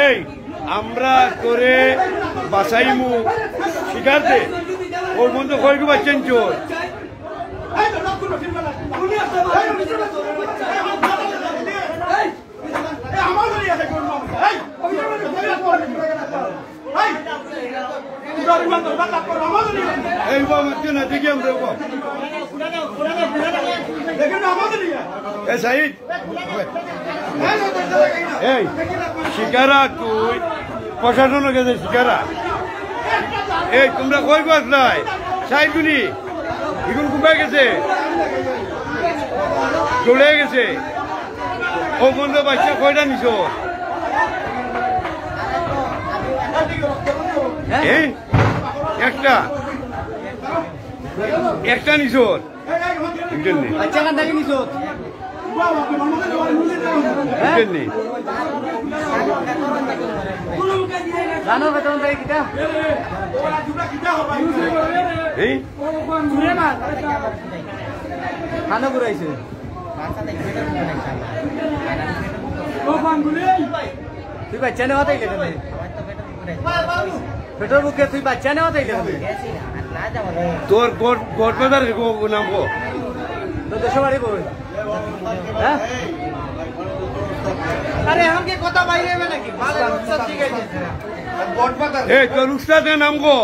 এই আমরা করে বাসাইমু শিকারতে ওর মধ্যে কয়েকটু পাচ্ছেন চোর এই মারছে না দেখি আমরা সাইড এই শিকারা তুই প্রশাসন গেছে শিকারা এই তোমরা কই বাস নাই সাইডুনি এখন কুপায় গেছে চলে গেছে ও বন্ধু বাচ্চা কয়টা নিছ একটা একটা নিছ বাচ্চা কান থেকে নিছ জানো বেতন দেয় কিটা এই খানা ঘুরাইছে তুই বাচ্চা নেওয়া তাই লেখা পেট্রোল বুকে তুই বাচ্চা নেওয়া তাই লেখা তোর গোট বাজার নাম গো তোর দেশে বাড়ি কই হ্যাঁ আরে আমাকে কথা বাইরে হবে নাকি ভালো উস্তাদ শিখাইছে গোট বাজার এই তোর উস্তাদের নাম গো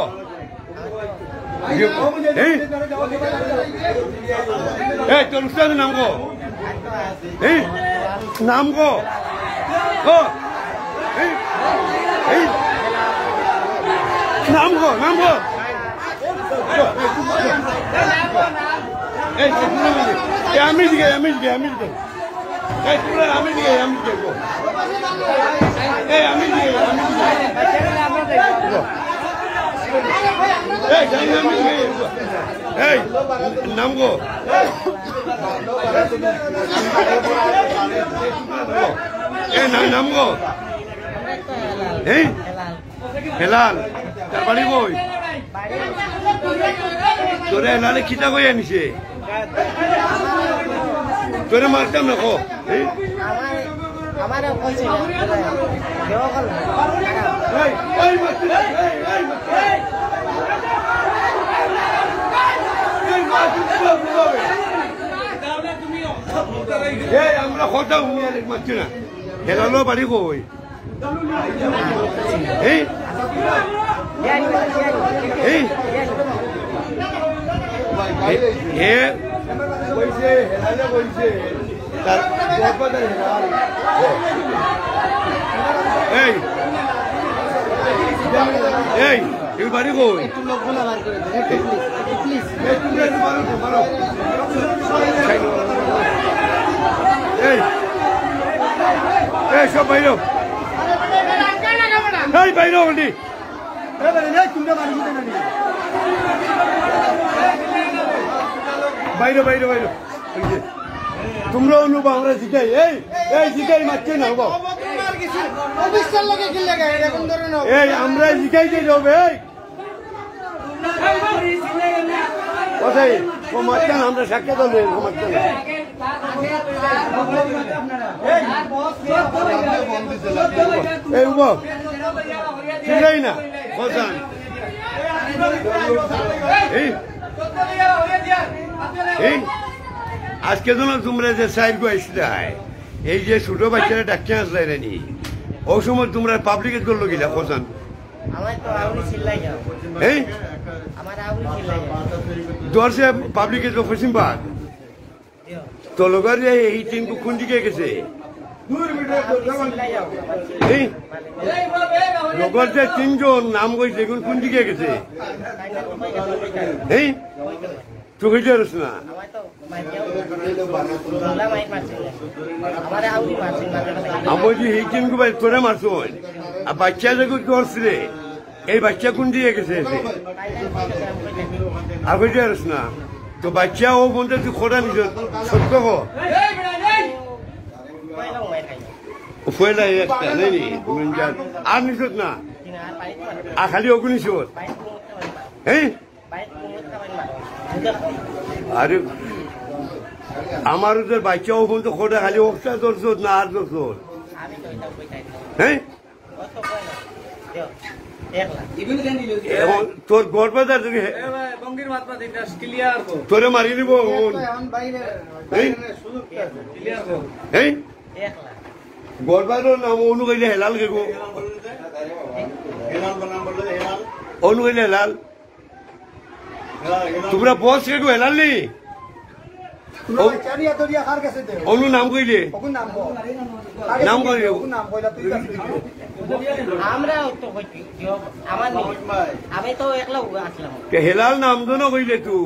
এই তোর উস্তাদের নাম গো এই নাম গো নাম গো আমি দিকে আমি দিকে নাম গো নাম গো হেলাল তার বাড়ি কই তোরে হেলালে খিতা কই আনিছে তোরে মারতাম না কো আমরা কথা মারছি না হেলালো বাড়ি কই এই এই এই বাড়ি কই এই সব বাইরে এই বাইরে বলি বাইরে বাইরে বাইরে তোমরা অনুভব আমরা শিখাই এই শিখাই মারছে না এই আমরা শিখাইতে যাবে কোথায় মারছেন আমরা সাক্ষাৎ হলে মারছেন এই উভব শিখাই না বলছেন আজকে তো তোমরা যে সাইড আসলে এই যে ছোট বাচ্চারা ডাক্তার আসলে নি ও সময় তোমরা পাবলিকেট করলো কিনা কোথান দর্শে পাবলিকেট পশ্চিম ভাগ তো লোকের এই টিম কোন দিকে গেছে লোকের যে তিনজন নাম কইছে এখন কোন দিকে গেছে চোখে যাস না আমি বলছি এই টিমকে তোরা মারছ আর বাচ্চা যে করছিলে এই বাচ্চা কোন দিকে গেছে আর কইতে পারিস না তো বাচ্চা ও বলতে তুই খোটা নিছ সত্য কো ফয়লা একটা নেই আর নিছ না আর খালি ওগুলো নিছ হ্যাঁ আরে আমার বাচ্চা ও বলতে খোটা খালি ওটা ধরছ না আর ধরছ হ্যাঁ তোর গড় বাজার তুমি তোরে মারি নিব গড় বাজার নাম অনু কইলে হেলাল গে গো অনু কইলে হেলাল তোমরা বস কে গো হেলাল নি অনু নাম কইলে নাম কইলে আমি তো একলা আসলাম হেলাল নাম তো না কইলে তুই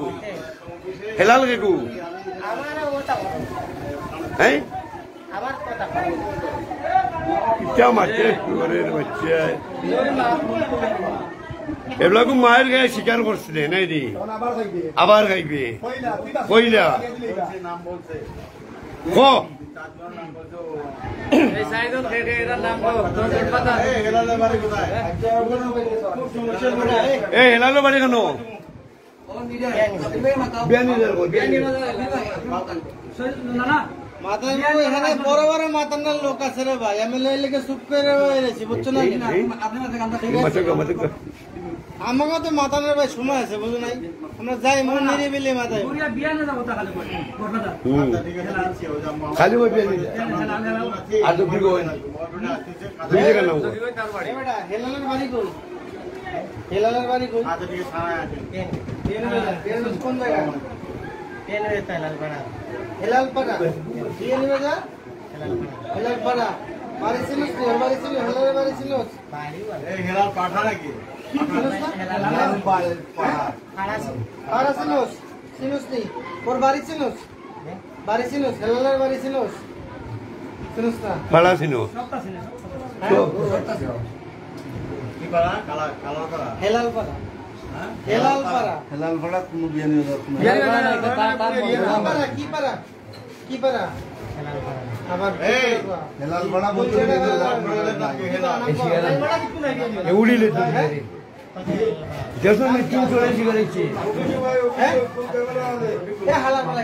হেলাল কে গো হ্যাঁ আমার কথা क्या मारते बच्चे এগুলাকে মায়ের গায়ে শিকার করছিল নাই রে আবার খাইবে কইলা হেলালো বাড়ি কেন এখানে বড় বড় মাতান্নার লোক আছে রে ভাই আমি লেগে চুপ করে রয়েছি বুঝছো না আমাকে তো মাতানের ভাই সময় আছে বুঝো নাই আমরা যাই মন নিরিবিলি মাথায় খালি হেলালের বাড়ি কই হেলালের বাড়ি কই কোন জায়গা হেলালপাড়া দিয়ে নিবে যা হেলালপাড়া বাড়ি ছিল বাড়ি ছিল হেলালের বাড়ি ছিল হেলাল পাঠা নাকি পাড়া ছিলস ছিলস নি ওর বাড়ি ছিলস বাড়ি ছিলস হেলালের বাড়ি ছিলস ছিলস না পাড়া ছিল কি পাড়া কালা কালা পাড়া হেলালপাড়া হেলালপাড়া হেলালপাড়া কোনো বিয়ে নিয়ে যাচ্ছে হেলালপাড়া কি পাড়া কি পাড়া আবার হেলালপাড়া বলতে উড়িলে যখন মৃত্যু চলে শিখেছি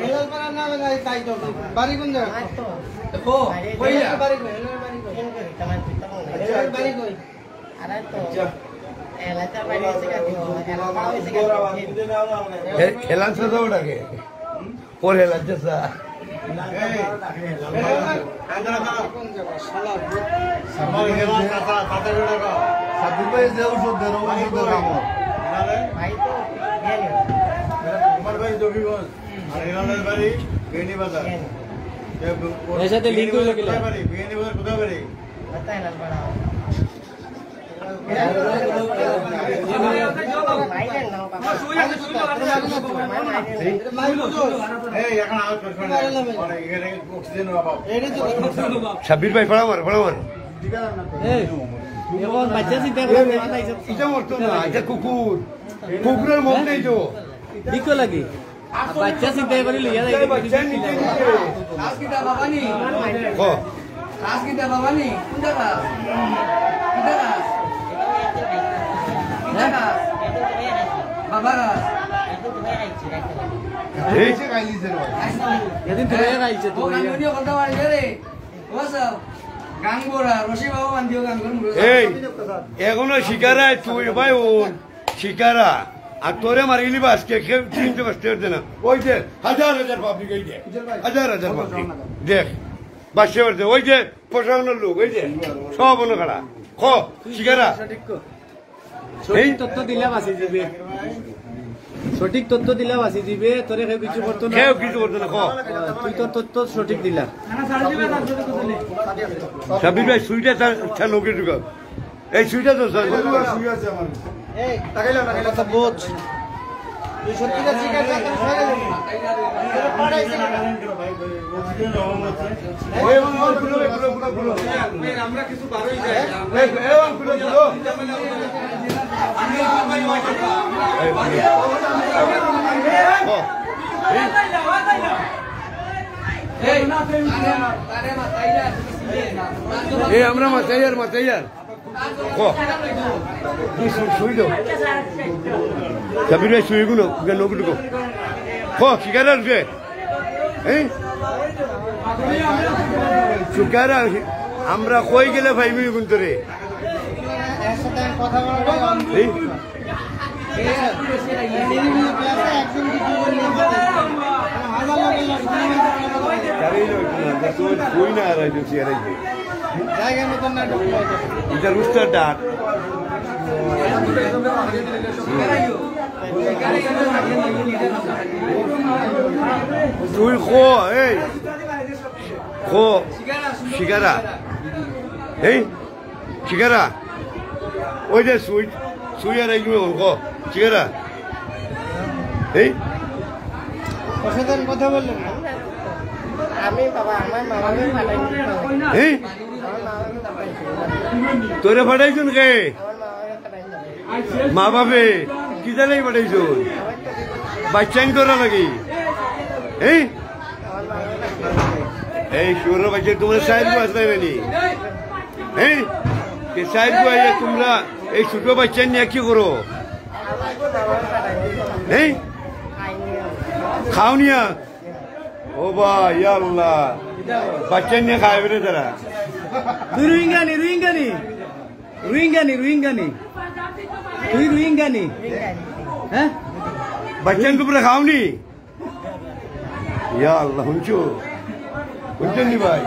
হেলালপাড়া নামে তাই তো বাড়ি কোন জায়গা বাড়ি কই হেলালের বাড়ি কই খেলার সাথে ওটাকে পর হেলার চেষ্টা সাব্বির ভাই পড়া মার এটা কুকুর কুকুরের মুখ নেই তো দিকো লাগি বাচ্চা চিন্তা করে লিয়া যায় বাচ্চা নিচে রাজকিটা বাবানি ও রাজকিটা বাবানি কোন জায়গা কোন জায়গা জায়গা বাবা এই এদিন ধরে আইছে তো গাঙ্গুনিও কথা বলে রে ওসব গাঙ্গুরা রশি বাবা বান্ধিও গাঙ্গুর মুড়ো এই এখনো শিকারা তুই ভাই ও শিকারা আর তোরে মারিলি বাস কে চিনতে পারতে পারছে না ওই যে হাজার হাজার পাবলিক এই যে হাজার হাজার পাবলিক দেখ বাসে পারছে ওই যে প্রশাসনের লোক ওই যে সব অন্য খাড়া খ শিকারা সঠিক তথ্য দিলে বাঁচি যাবে সঠিক তথ্য দিলে বাঁচি দিবে তোরে কেউ কিছু করতো না কেউ কিছু করতো না খ তুই তো তথ্য সঠিক দিলা সাবির ভাই সুইটা তার লোকে ঢুকা এই সুইটা তো এই তাকাইলা না কথা বোঝ তুই সত্যিটা শিকার করতে সরে যাবি তোরে পড়াইছে না ওই গুলো আমরা কিছু বারোই যাই এই গুলো এই আমরা মাতাইয়ার শুই দাও সাবির ভাই শুই গুলো নৌকুটুকু শিকারা উঠে এই শিকারা আমরা কই গেলে ভাইবি কিন্তু রে এর সাথে আমি কথা বলাটা এই একজন দুজন নিয়ে হাজার লোক কই না আর জায়গা মতন না ঢুকলো এটা রুস্টার ডাক তুই খো এই খো শিকারা এই শিকারা ওই যে সুই আর এই খো শিকারা এই ওর সাথে আমি কথা বললাম না আমি বাবা আমার মামাকে পাঠাইছি এই আমার মামাকে পাঠাইছি তোরে পাঠাইছুন কে আমার মামাকে পাঠাইছি মা বাপে কি জানাই পাঠাইছুন বাচ্চাইন করা নাকি এই আমার মামাকে পাঠাইছি এই সুর বাচ্চা তোমরা সাইড আসতে পারি এই সাইড আইয়া তোমরা এই ছোট বাচ্চা নিয়ে কি করো আমাকে মামাকে পাঠাইছি এই আইনি খাও নিয়া ও ভাই আল্লাহ বাচ্চা নিয়ে খাইবে রে তারা তুই রোহিঙ্গানি তুই রোহিঙ্গানি হ্যাঁ বাচ্চা তোমরা খাওনি ইয়া আল্লাহ শুনছেন নি ভাই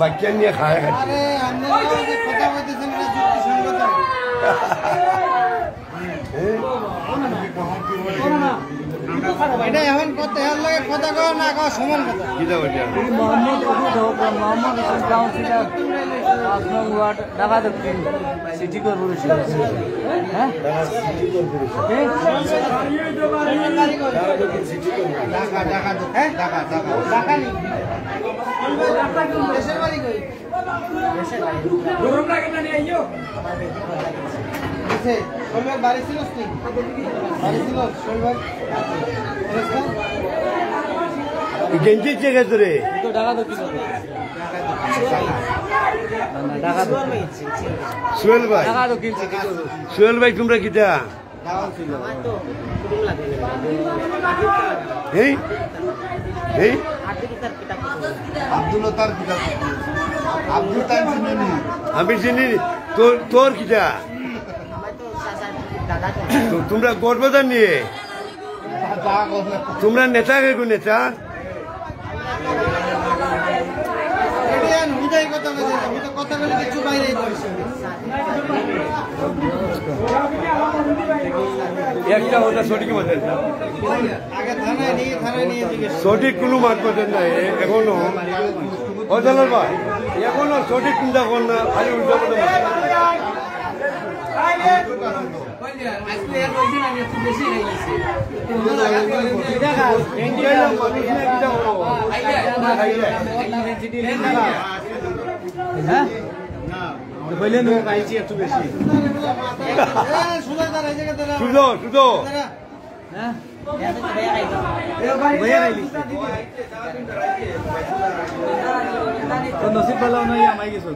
বাচ্চা নিয়ে খায় খাচ্ছে আরে আপনারা যে কথা বলতেছেন এটা যুক্তিসঙ্গত এটা এখন কত এর লাগে কথা কও না কও সমান কথা কি দাও এটা মোহাম্মদ মোহাম্মদ কাউন্সিলর 5 নং ওয়ার্ড ঢাকা দক্ষিণ সিটি কর্পোরেশন হ্যাঁ ঢাকা ঢাকা হ্যাঁ ঢাকা ঢাকা ঢাকা নি দেশের বাড়ি কই দিছে শৈলবাগ বাড়ি ছিল কি বাড়ি ছিল শৈলবাগ গেঞ্জি চেয়ে তোরে তো ঢাকা দক্ষিণ ঢাকা দক্ষিণ সোহেল ভাই ঢাকা দক্ষিণ সিটি কর্পোরেশন সোহেল ভাই তোমরা কিটা আমার তো কুটুম লাগে এই এই আর্থিক তার পিতা আব্দুল্লাহ তার পিতা আব্দুল তাই চিনেনি আমি চিনি তোর কিটা আমার তো চাচা দাদা তো তোমরা গর্বদান নিয়ে তোমরা নেতা কে নেতা এডিয়ান হুদাই কথা বলে আমি তো কথা বলে কিছু বাইরে কইছি একটা ওটা সঠিক মাতেন না আগে থানায় নিয়ে জিজ্ঞেস সঠিক কোনো মাত মাতেন না এখনো অজালার ভাই এখনো সঠিক চিন্তা কর না খালি উল্টা পাল্টা হ্যাঁ বললেন পাইছি একটু বেশি সুদা দাঁড়া এই জায়গা দাঁড়া সুজো হ্যাঁ ভাইয়া গাইছি তো নসিব পালাও নাই আমাই গেছো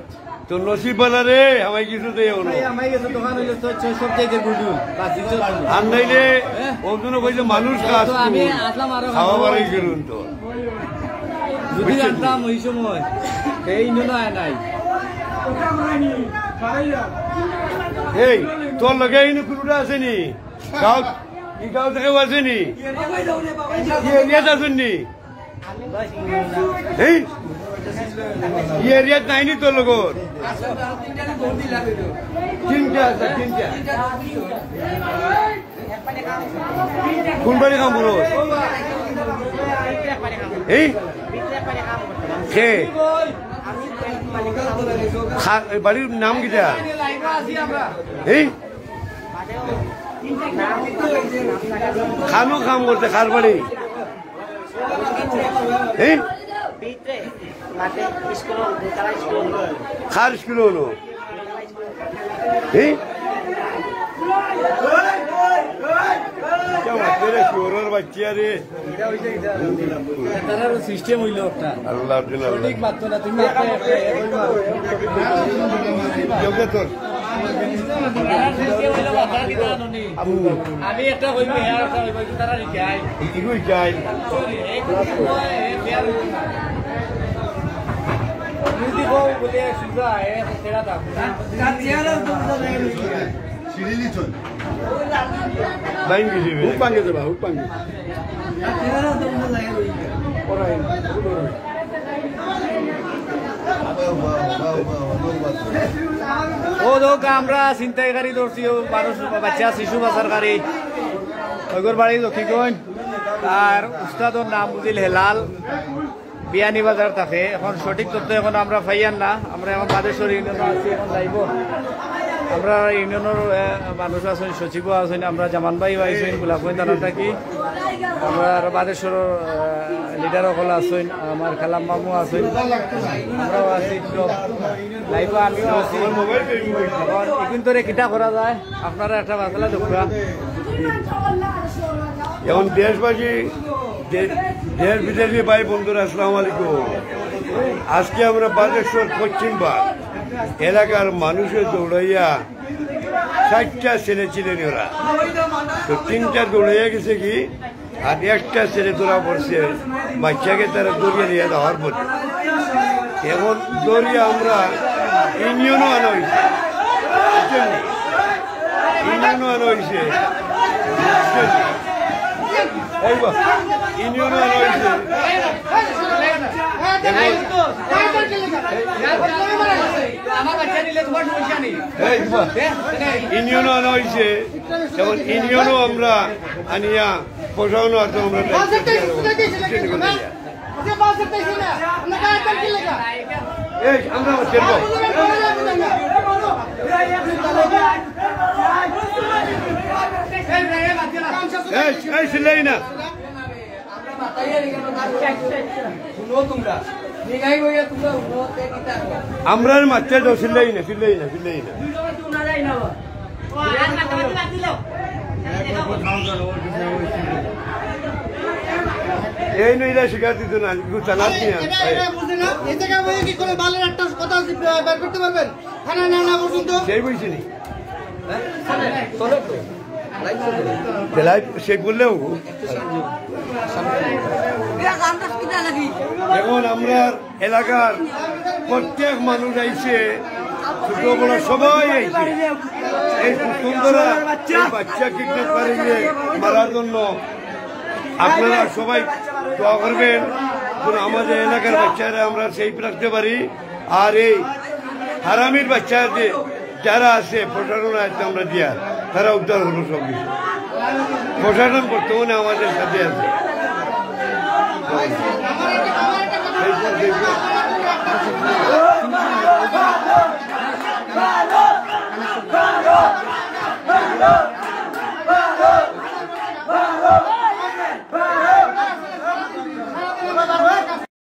তো নসিব বালা রে আমায় কিছু দেয় না আমাই গেছো দোকান হইলো তো 6 সপ্তাহে গুডু বাকি তো আর নাইলে ওর জন্য কইছে মানুষ কাজ তো আমি আসলাম আরো খাওয়া বাড়াই করুন তো যদি জানতাম ওই সময় এই নয় নাই এই তোর লগে এই কোনটা আসেনি গাঁও কি গাঁও থেকে আসেনি কি এরিয়াত আসেনি এই ই এরিয়াত নাইনি তোর লগর তিনটা আছে তিনটা কোন বাড়ি কাম করো এই কে বাড়ির নাম কিটা এই খানো কাম করতে খার বাড়ি এই পিত্রে মাঠে স্কুল দুতলা স্কুল খার স্কুল হলো এই বাচ্চা রে তার সিস্টেম হইলো একটা আল্লাহ ঠিক মাত্র না তুমি তোর আমি একটা হইবে একটা হইবে তারা রিকাই ইগুই যাই যদি বউ বলে সুজা এ সেরা দাও সিঁড়ি চল লাইন গেছি হুক পাঙ্গে দেবা হুক পাঙ্গে ও দোক আমরা ছিনতাইকারী ধরছি মানুষ বাচ্চা শিশু পাচারকারী ওইগর বাড়ি দক্ষিণগঞ্জ আর উস্তাদর নাম বুঝিল হেলাল বিয়ানি বাজার থাকে এখন সঠিক তথ্য এখন আমরা পাইয়ান না আমরা এখন বাদেশ্বর ইউনিয়নে আছি এখন যাইব আমরা ইউনিয়নের মানুষ আছেন সচিব আছেন আমরা জামান ভাই আইসেন গোলাপগঞ্জ থানা থাকি আমরা বাদেশ্বর লিডার সকল আছেন আমার খালাম মামু আছেন আমরাও আছি লাইভ আমিও আছি এখন এখান কিটা করা যায় আপনারা একটা বাতলা দেখবা এখন দেশবাসী দেশ বিদেশি ভাই বন্ধুরা আসসালামু আলাইকুম। আজকে আমরা বাগেশ্বর পশ্চিমবাগ এলাকার মানুষের দৌড়াইয়া 60টা ছেলে ছিলেন ওরা, তো 3টা দৌড়াইয়া গেছে কি আর একটা ছেলে ধরা পড়ছে বাচ্চাকে তারা দৌড়িয়ে নিয়ে দেওয়ার পর এখন দৌড়িয়ে আমরা ইউনিয়নও আনা হয়েছে ইউনিয়নও আনা হয়েছে ইউনিয়নও আনা হয়েছে ইউনিয়নও আনা হয়েছে যেমন ইউনিয়নও আমরা আনিয়া প্রশাসনও আছে আমরা সিলাই না আমরা মাত্রা যাও সিলাই না সিলাই না সিলাই না এই নইরা শিকার দিত না চালাত নিয়ে সেই বলছি নি সে করলেও এখন আমরা এলাকার প্রত্যেক মানুষ আইছে ছোট বড় সবাই আইছে এই সুন্দরা বাচ্চা কিডন্যাপ করে মারার জন্য আপনারা সবাই দোয়া করবেন আমাদের এলাকার বাচ্চারা আমরা সেফ রাখতে পারি আর এই হারামির বাচ্চাদের যারা আছে প্রশাসন আছে আমরা দিয়া তারা উদ্ধার হলো সব কিছু প্রশাসন বর্তমানে আমাদের সাথে আছে